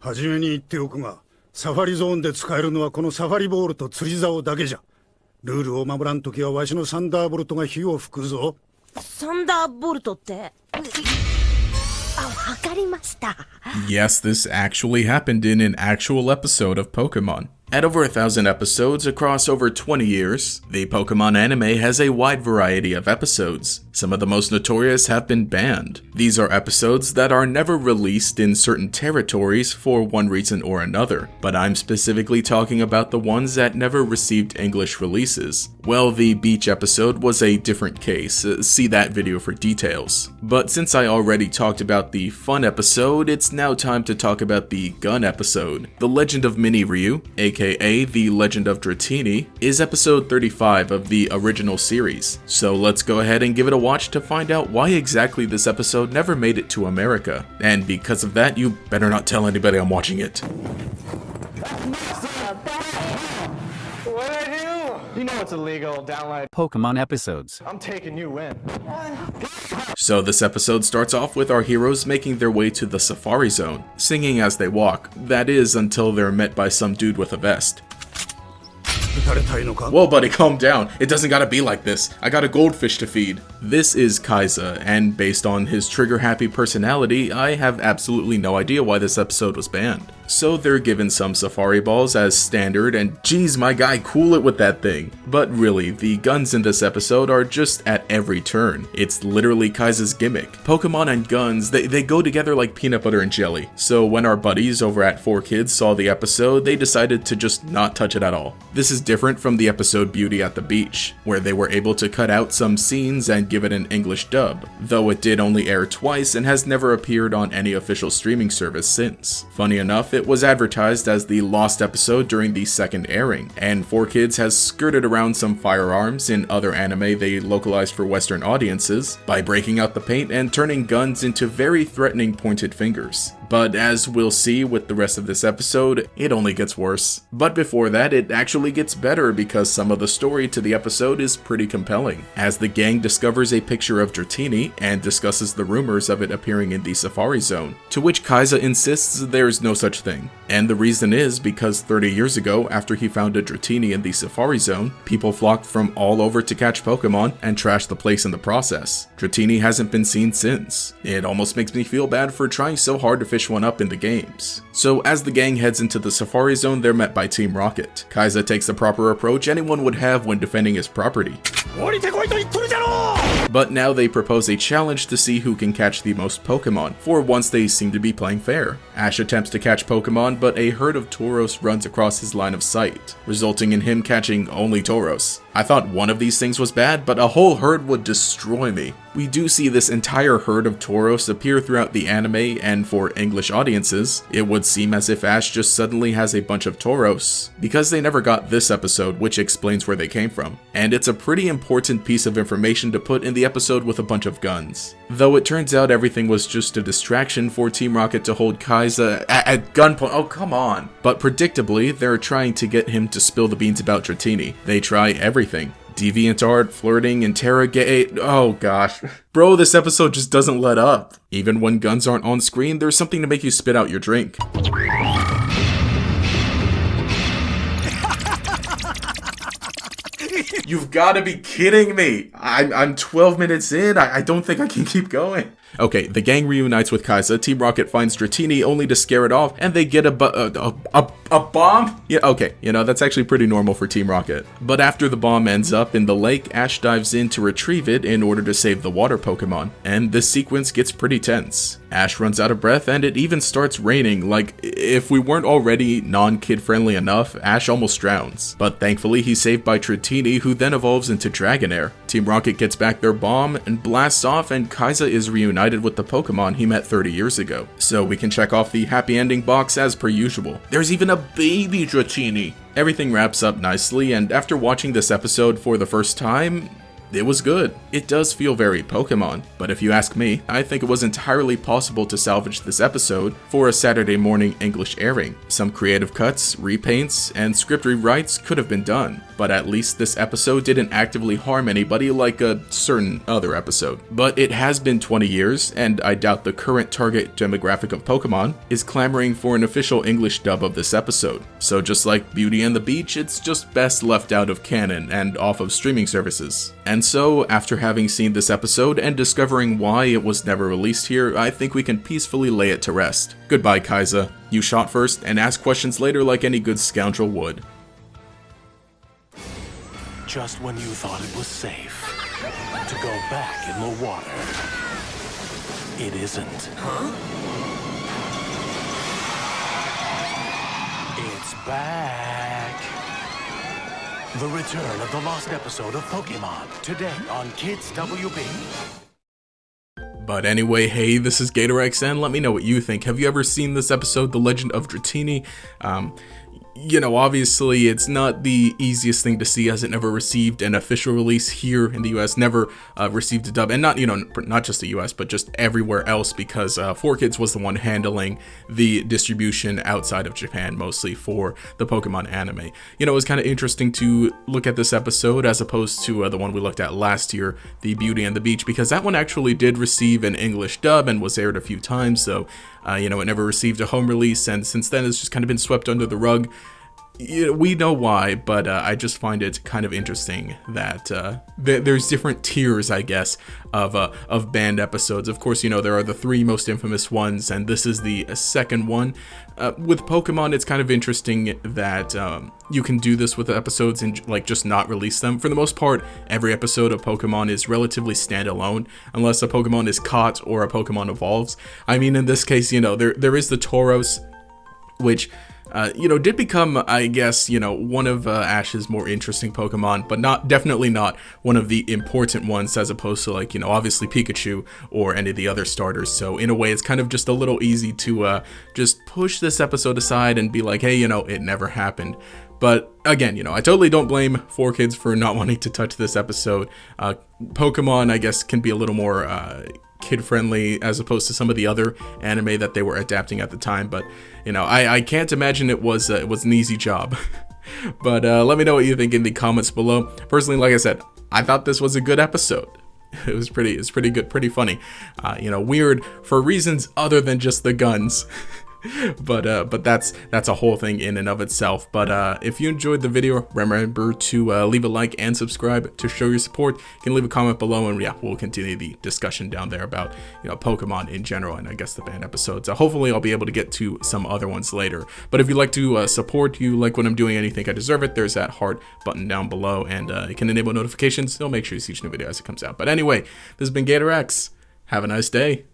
はじめに言っておくが、サファリゾーンで使えるのはこのサファリボールと釣り竿だけじゃ。ルールを守らんときはわしのサンダーボルトが火を吹くぞ。サンダーボルトって、わかりました。Yes, this actually happened in an actual episode of Pokemon. At over 1,000 episodes across over 20 years, the Pokemon anime has a wide variety of episodes. Some of the most notorious have been banned. These are episodes that are never released in certain territories for one reason or another, but I'm specifically talking about the ones that never received English releases. Well, the beach episode was a different case, see that video for details. But since I already talked about the fun episode, it's now time to talk about the gun episode. The Legend of Mini Ryu, aka The Legend of Dratini, is episode 35 of the original series. So let's go ahead and give it a watch to find out why exactly this episode never made it to America. And because of that, you better not tell anybody I'm watching it. What'd I do? You know it's illegal, download Pokemon episodes. I'm taking you in. So this episode starts off with our heroes making their way to the Safari Zone, singing as they walk. That is, until they're met by some dude with a vest. Whoa buddy, calm down. It doesn't gotta be like this. I got a goldfish to feed. This is Kaiza, and based on his trigger-happy personality, I have absolutely no idea why this episode was banned. So they're given some safari balls as standard, and geez, my guy, cool it with that thing. But really, the guns in this episode are just at every turn. It's literally Kaiza's gimmick. Pokemon and guns, they go together like peanut butter and jelly. So when our buddies over at 4Kids saw the episode, they decided to just not touch it at all. This is different from the episode Beauty at the Beach, where they were able to cut out some scenes and give it an English dub, though it did only air twice and has never appeared on any official streaming service since. Funny enough, it was advertised as the lost episode during the second airing, and 4Kids has skirted around some firearms in other anime they localized for Western audiences by breaking out the paint and turning guns into very threatening pointed fingers. But as we'll see with the rest of this episode, it only gets worse. But before that, it actually gets better because some of the story to the episode is pretty compelling, as the gang discovers a picture of Dratini and discusses the rumors of it appearing in the Safari Zone, to which Kaiza insists there's no such thing. And the reason is because 30 years ago, after he found a Dratini in the Safari Zone, people flocked from all over to catch Pokemon and trash the place in the process. Dratini hasn't been seen since. It almost makes me feel bad for trying so hard to fish one up in the games. So as the gang heads into the Safari Zone, they're met by Team Rocket. Kaiza takes the proper approach anyone would have when defending his property. But now they propose a challenge to see who can catch the most Pokemon. For once they seem to be playing fair. Ash attempts to catch Pokemon, but a herd of Tauros runs across his line of sight, resulting in him catching only Tauros. I thought one of these things was bad, but a whole herd would destroy me. We do see this entire herd of Tauros appear throughout the anime, and for English audiences, it would seem as if Ash just suddenly has a bunch of Tauros, because they never got this episode, which explains where they came from. And it's a pretty important piece of information to put in the episode with a bunch of guns. Though it turns out everything was just a distraction for Team Rocket to hold Kaiza at gunpoint. Oh, come on. But predictably, they're trying to get him to spill the beans about Dratini. They try everything. Deviant art, flirting, interrogate. Oh gosh. Bro, this episode just doesn't let up. Even when guns aren't on screen, there's something to make you spit out your drink. You've got to be kidding me. I'm 12 minutes in. I don't think I can keep going. Okay, the gang reunites with Kaiza, Team Rocket finds Dratini only to scare it off, and they get a bomb? Yeah, okay, that's actually pretty normal for Team Rocket. But after the bomb ends up in the lake, Ash dives in to retrieve it in order to save the water Pokemon, and this sequence gets pretty tense. Ash runs out of breath, and it even starts raining. Like, if we weren't already non-kid friendly enough, Ash almost drowns. But thankfully, he's saved by Dratini, who then evolves into Dragonair. Team Rocket gets back their bomb and blasts off, and Kaiza is reunited with the Pokemon he met 30 years ago. So we can check off the happy ending box as per usual. There's even a baby Dratini! Everything wraps up nicely, and after watching this episode for the first time, it was good. It does feel very Pokemon, but if you ask me, I think it was entirely possible to salvage this episode for a Saturday morning English airing. Some creative cuts, repaints, and script rewrites could have been done, but at least this episode didn't actively harm anybody like a certain other episode. But it has been 20 years, and I doubt the current target demographic of Pokemon is clamoring for an official English dub of this episode. So just like Beauty and the Beach, it's just best left out of canon and off of streaming services. And so, after having seen this episode and discovering why it was never released here, I think we can peacefully lay it to rest. Goodbye, Kaiza. You shot first, and ask questions later like any good scoundrel would. Just when you thought it was safe to go back in the water, it isn't. Huh? It's back. The return of the lost episode of Pokemon, today on Kids WB. But anyway, hey, this is GatorX, and let me know what you think. Have you ever seen this episode, The Legend of Dratini? You know, obviously it's not the easiest thing to see as it never received an official release here in the US, never received a dub, and not just the US, but just everywhere else, because 4Kids was the one handling the distribution outside of Japan, mostly for the Pokemon anime. You know, it was kind of interesting to look at this episode as opposed to the one we looked at last year, the Beauty and the Beach, because that one actually did receive an English dub and was aired a few times, so you know, it never received a home release, and since then it's just kind of been swept under the rug. We know why, but I just find it kind of interesting that there's different tiers, I guess, of banned episodes. Of course, you know, there are the 3 most infamous ones, and this is the second one. With Pokemon, it's kind of interesting that you can do this with episodes and like just not release them. For the most part, every episode of Pokemon is relatively standalone, unless a Pokemon is caught or a Pokemon evolves. I mean, in this case, you know, there is the Tauros, which you know, did become, I guess, you know, one of Ash's more interesting Pokemon, but definitely not one of the important ones, as opposed to, like, you know, obviously Pikachu or any of the other starters. So in a way, it's kind of just a little easy to just push this episode aside and be like, hey, you know, it never happened. But again, you know, I totally don't blame 4Kids for not wanting to touch this episode. Pokemon, I guess, can be a little more kid-friendly as opposed to some of the other anime that they were adapting at the time, but you know, I can't imagine it was an easy job. But let me know what you think in the comments below. Personally, like I said, I thought this was a good episode. It's pretty good, pretty funny. You know, weird for reasons other than just the guns. but that's a whole thing in and of itself. But if you enjoyed the video, remember to leave a like and subscribe to show your support. You can leave a comment below, and yeah, we'll continue the discussion down there about, you know, Pokemon in general, and I guess the banned episodes. Hopefully I'll be able to get to some other ones later. But if you'd like to support, you like what I'm doing and you think I deserve it, there's that heart button down below, and you can enable notifications. It'll make sure you see each new video as it comes out. But anyway, this has been GatorX. Have a nice day.